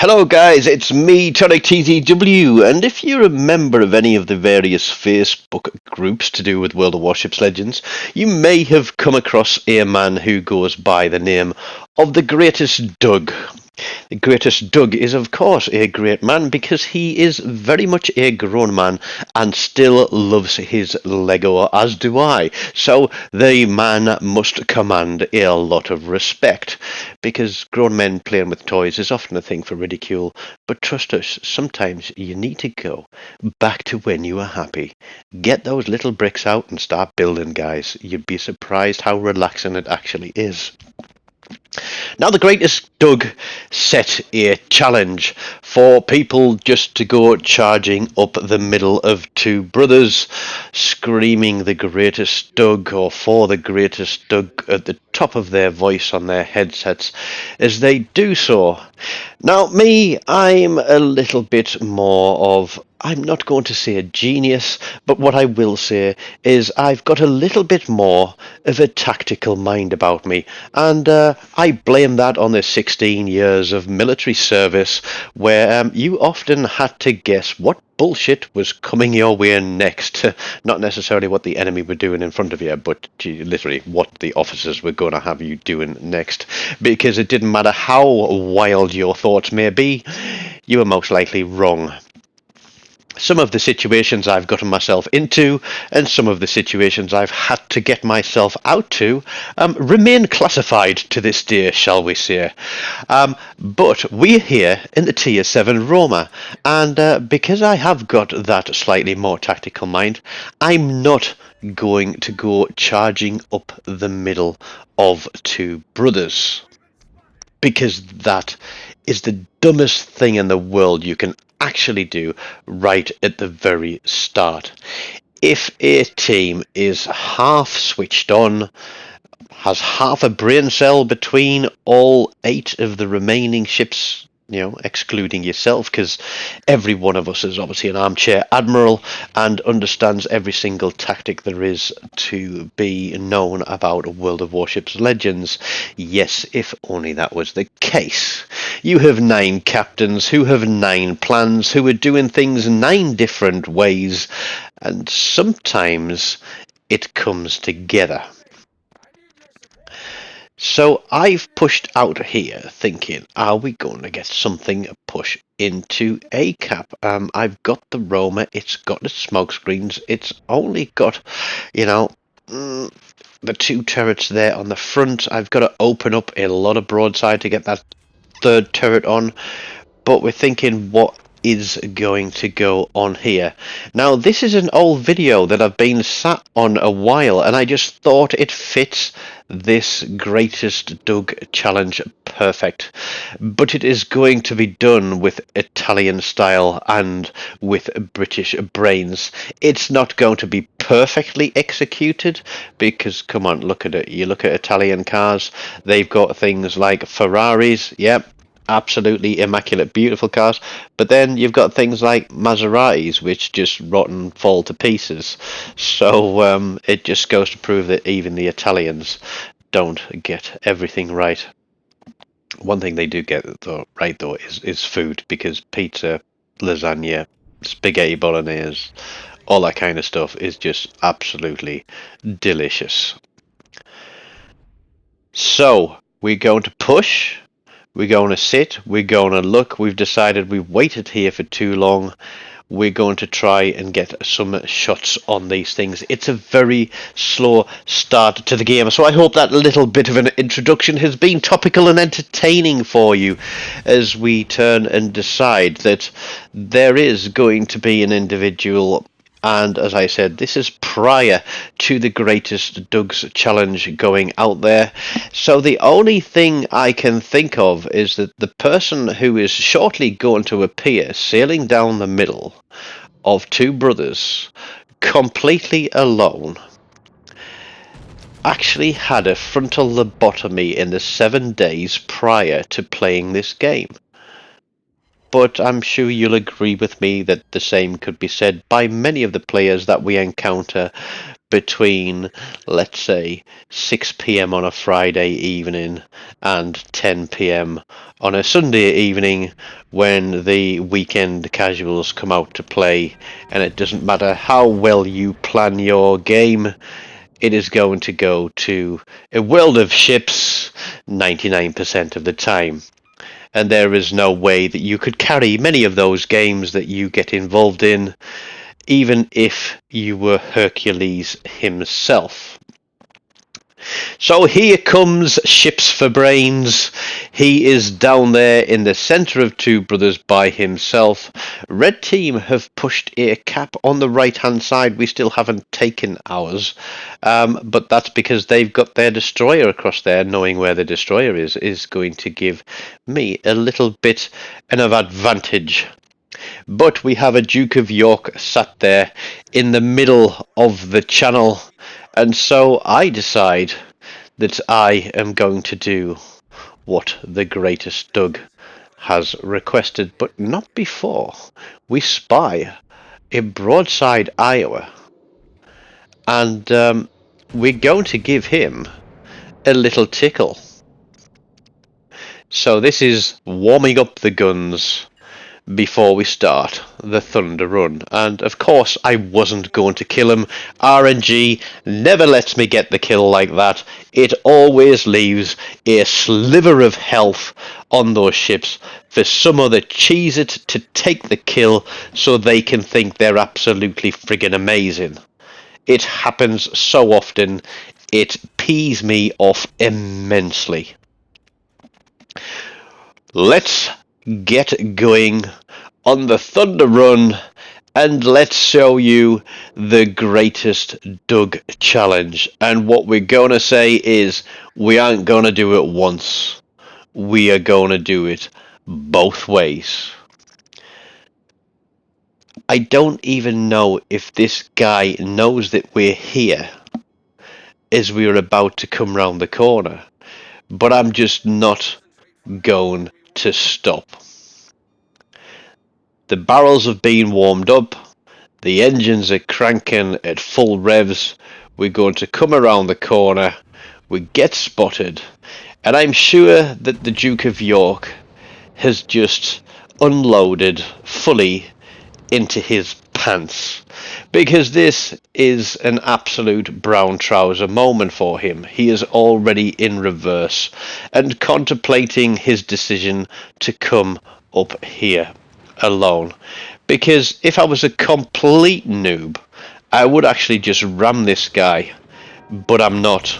Hello guys, it's me, Tonik TZW, and if you're a member of any of the various Facebook groups to do with World of Warships Legends, you may have come across a man who goes by the name of the Greatest Doug. The Greatest Doug is of course a great man because he is very much a grown man and still loves his Lego, as do I. So the man must command a lot of respect because grown men playing with toys is often a thing for ridicule. But trust us, sometimes you need to go back to when you were happy. Get those little bricks out and start building, guys. You'd be surprised how relaxing it actually is. Now, the Greatest Doug set a challenge for people just to go charging up the middle of two brothers, screaming the Greatest Doug or for the Greatest Doug at the top of their voice on their headsets as they do so. Now, me, I'm a little bit more of, I'm not going to say a genius, but what I will say is I've got a little bit more of a tactical mind about me, and I blame that on the 16 years of military service where you often had to guess what bullshit was coming your way next. Not necessarily what the enemy were doing in front of you, but literally what the officers were going to have you doing next, because it didn't matter how wild your thoughts may be, you were most likely wrong. Some of the situations I've gotten myself into and some of the situations I've had to get myself out to remain classified to this day, shall we say. But we're here in the Tier 7 Roma, and because I have got that slightly more tactical mind, I'm not going to go charging up the middle of two brothers, because that is the dumbest thing in the world you can actually do right at the very start. If a team is half switched on, has half a brain cell between all 8 of the remaining ships, excluding yourself, because every one of us is obviously an armchair admiral and understands every single tactic there is to be known about World of Warships Legends. Yes, if only that was the case. You have 9 captains who have 9 plans, who are doing things 9 different ways, and sometimes it comes together. So I've pushed out here thinking, are we going to get something push into A cap? I've got the Roma, it's got the smoke screens, it's only got, the 2 turrets there on the front. I've got to open up a lot of broadside to get that 3rd turret on, but we're thinking, what is going to go on here? Now, this is an old video that I've been sat on a while, and I just thought it fits this Greatest Doug challenge perfect, but it is going to be done with Italian style and with British brains. It's not going to be perfectly executed because, come on, look at it. You look at Italian cars, they've got things like Ferraris, yep, absolutely immaculate, beautiful cars, but then you've got things like Maseratis which just rot and fall to pieces. So it just goes to prove that even the Italians don't get everything right. One thing they do get right though is food, because pizza, lasagna, spaghetti bolognese, all that kind of stuff is just absolutely delicious. So we're going to push. We're going to sit, we're going to look. We've decided we've waited here for too long. We're going to try and get some shots on these things. It's a very slow start to the game, so I hope that little bit of an introduction has been topical and entertaining for you as we turn and decide that there is going to be an individual. And as I said, this is prior to the Greatest Doug's challenge going out there. So the only thing I can think of is that the person who is shortly going to appear sailing down the middle of two brothers, completely alone, actually had a frontal lobotomy in the 7 days prior to playing this game. but I'm sure you'll agree with me that the same could be said by many of the players that we encounter between, let's say, 6 p.m. on a Friday evening and 10 p.m. on a Sunday evening when the weekend casuals come out to play, and it doesn't matter how well you plan your game, it is going to go to a world of ships 99% of the time. And there is no way that you could carry many of those games that you get involved in, even if you were Hercules himself. So here comes Ships for Brains. He is down there in the centre of Two Brothers by himself. Red team have pushed a cap on the right hand side. We still haven't taken ours, but that's because they've got their destroyer across there. Knowing where the destroyer is going to give me a little bit of advantage. But we have a Duke of York sat there in the middle of the channel, and so I decide that I am going to do what the greatest Doug has requested, but not before we spy a broadside Iowa, and we're going to give him a little tickle. So this is warming up the guns before we start the Thunder Run, and of course I wasn't going to kill him. RNG never lets me get the kill like that. It always leaves a sliver of health on those ships for some other cheese-it to take the kill so they can think they're absolutely friggin' amazing. It happens so often, it pees me off immensely. Let's get going on the Thunder Run, and let's show you the greatest Doug challenge. And what we're going to say is we aren't going to do it once. We are going to do it both ways. I don't even know if this guy knows that we're here as we are about to come round the corner, but I'm just not going to stop. The barrels have been warmed up, the engines are cranking at full revs, we're going to come around the corner, we get spotted, and I'm sure that the Duke of York has just unloaded fully into his pants, because this is an absolute brown trouser moment for him. He is already in reverse and contemplating his decision to come up here alone, because if I was a complete noob I would actually just ram this guy, but I'm not.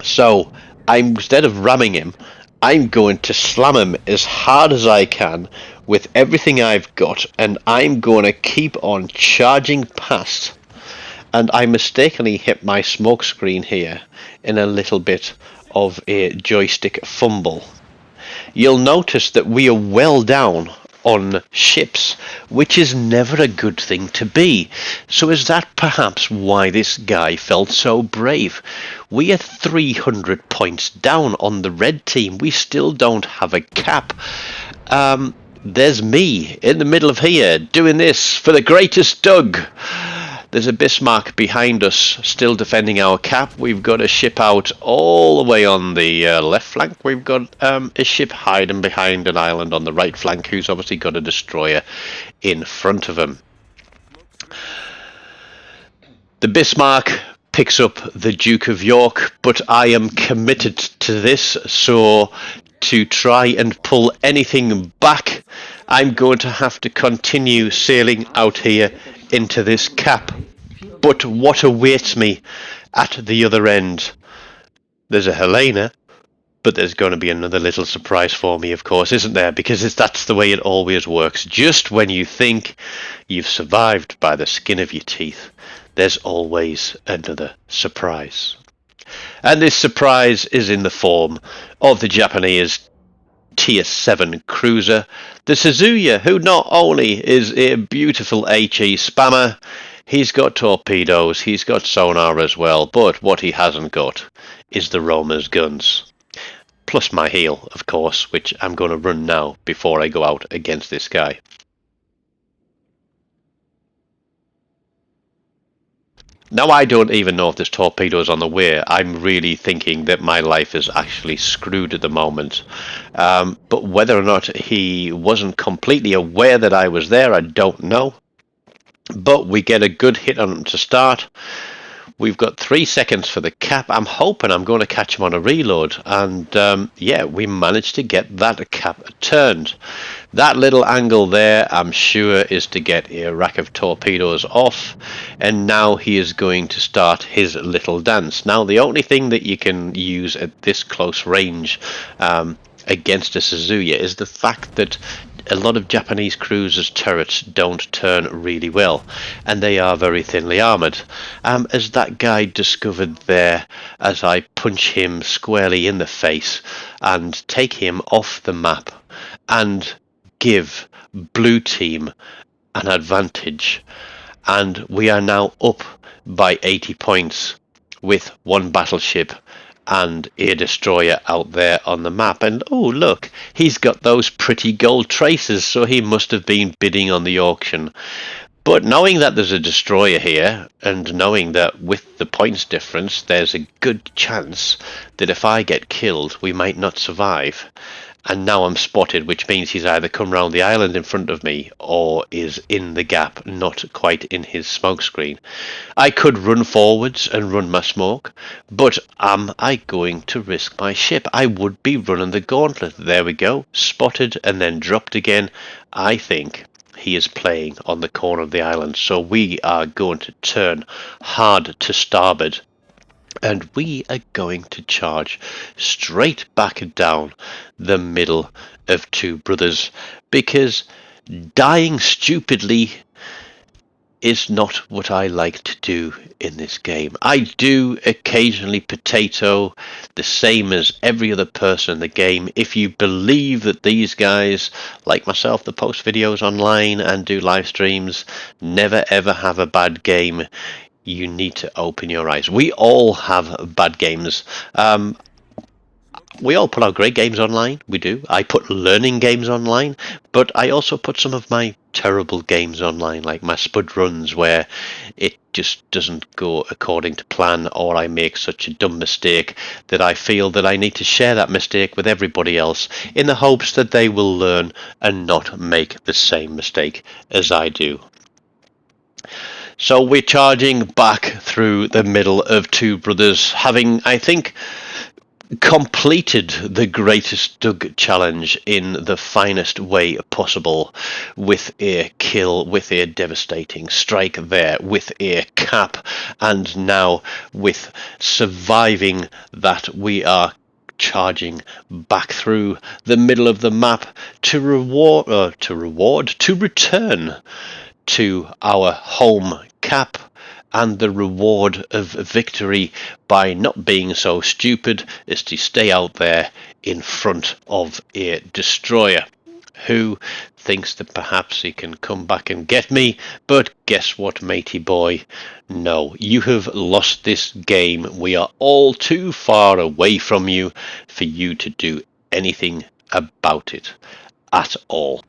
So instead of ramming him, I'm going to slam him as hard as I can with everything I've got, and I'm going to keep on charging past. And I mistakenly hit my smoke screen here in a little bit of a joystick fumble. You'll notice that we are well down on ships, which is never a good thing to be. So is that perhaps why this guy felt so brave? We are 300 points down on the red team. We still don't have a cap. There's me in the middle of here doing this for the greatest Doug. There's a Bismarck behind us still defending our cap. We've got a ship out all the way on the left flank. We've got a ship hiding behind an island on the right flank who's obviously got a destroyer in front of him. The Bismarck picks up the Duke of York, but I am committed to this, so to try and pull anything back, I'm going to have to continue sailing out here into this cap. But what awaits me at the other end? There's a Helena, but there's going to be another little surprise for me, of course, isn't there? Because that's the way it always works. Just when you think you've survived by the skin of your teeth, there's always another surprise. And this surprise is in the form of the Japanese Tier 7 cruiser, the Suzuya, who not only is a beautiful HE spammer, he's got torpedoes, he's got sonar as well, but what he hasn't got is the Romer's guns. plus my heal, of course, which I'm going to run now before I go out against this guy. Now I don't even know if there's torpedoes on the way. I'm really thinking that my life is actually screwed at the moment. But whether or not he wasn't completely aware that I was there, I don't know. But we get a good hit on him to start. We've got 3 seconds for the cap. I'm hoping I'm going to catch him on a reload. And yeah, we managed to get that cap turned. That little angle there, I'm sure, is to get a rack of torpedoes off. And now he is going to start his little dance. Now, the only thing that you can use at this close range against a Suzuya is the fact that a lot of Japanese cruisers' turrets don't turn really well, and they are very thinly armoured. As that guy discovered there, as I punch him squarely in the face and take him off the map and give blue team an advantage, and we are now up by 80 points with 1 battleship and a destroyer out there on the map. And oh look, he's got those pretty gold traces, so he must have been bidding on the auction. But knowing that there's a destroyer here, and knowing that with the points difference there's a good chance that if I get killed we might not survive, and now I'm spotted, which means he's either come round the island in front of me or is in the gap, not quite in his smoke screen. I could run forwards and run my smoke, but am I going to risk my ship? I would be running the gauntlet. There we go, spotted and then dropped again. I think he is playing on the corner of the island, so we are going to turn hard to starboard. And we are going to charge straight back down the middle of Two Brothers, because dying stupidly is not what I like to do in this game. I do occasionally potato, the same as every other person in the game. If you believe that these guys, like myself, that post videos online and do live streams, never ever have a bad game, you need to open your eyes. We all have bad games. We all put our great games online. We do. I put learning games online, but I also put some of my terrible games online, like my spud runs where it just doesn't go according to plan, or I make such a dumb mistake that I feel that I need to share that mistake with everybody else in the hopes that they will learn and not make the same mistake as I do. So we're charging back through the middle of Two Brothers, having, I think, completed the greatest Doug challenge in the finest way possible, with a kill, with a devastating strike there, with a cap, and now with surviving that, we are charging back through the middle of the map to return to our home cap and the reward of victory by not being so stupid as to stay out there in front of a destroyer who thinks that perhaps he can come back and get me. But guess what, matey boy? No, you have lost this game. We are all too far away from you for you to do anything about it at all.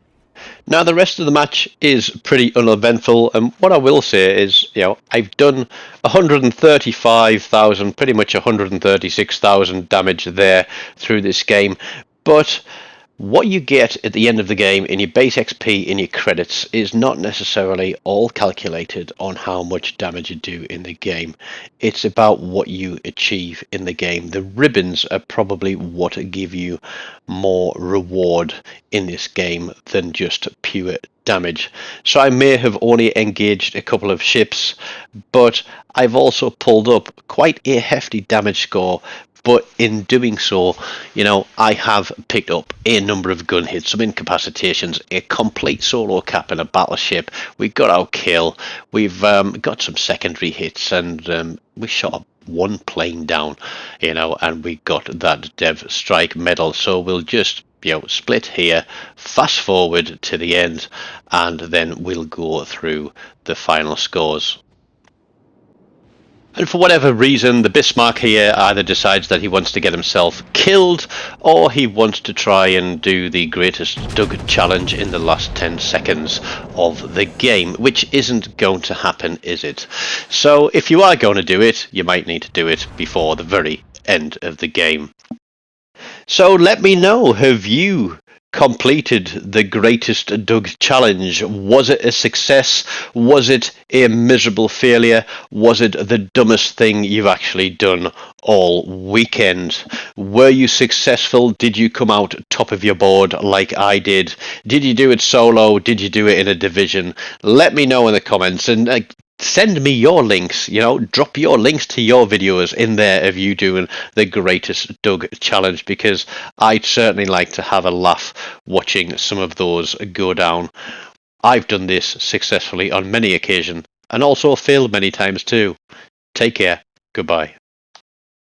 Now, the rest of the match is pretty uneventful, and what I will say is, I've done 135,000, pretty much 136,000 damage there through this game, but what you get at the end of the game in your base XP, in your credits, is not necessarily all calculated on how much damage you do in the game. It's about what you achieve in the game. The ribbons are probably what give you more reward in this game than just pure damage. So I may have only engaged a couple of ships, but I've also pulled up quite a hefty damage score. But in doing so, I have picked up a number of gun hits, some incapacitations, a complete solo cap in a battleship. We got our kill. We've got some secondary hits, and we shot one plane down, and we got that Dev Strike medal. So we'll just split here, fast forward to the end, and then we'll go through the final scores. And for whatever reason, the Bismarck here either decides that he wants to get himself killed, or he wants to try and do the greatest Doug challenge in the last 10 seconds of the game, which isn't going to happen, is it? So if you are going to do it, you might need to do it before the very end of the game. So let me know, have you completed the greatest Doug challenge? Was it a success? Was it a miserable failure? Was it the dumbest thing you've actually done all weekend? Were you successful? Did you come out top of your board like I did? Did you do it solo? Did you do it in a division? Let me know in the comments, and send me your links, drop your links to your videos in there of you doing the greatest Doug challenge, because I'd certainly like to have a laugh watching some of those go down. I've done this successfully on many occasions and also failed many times too. Take care. Goodbye.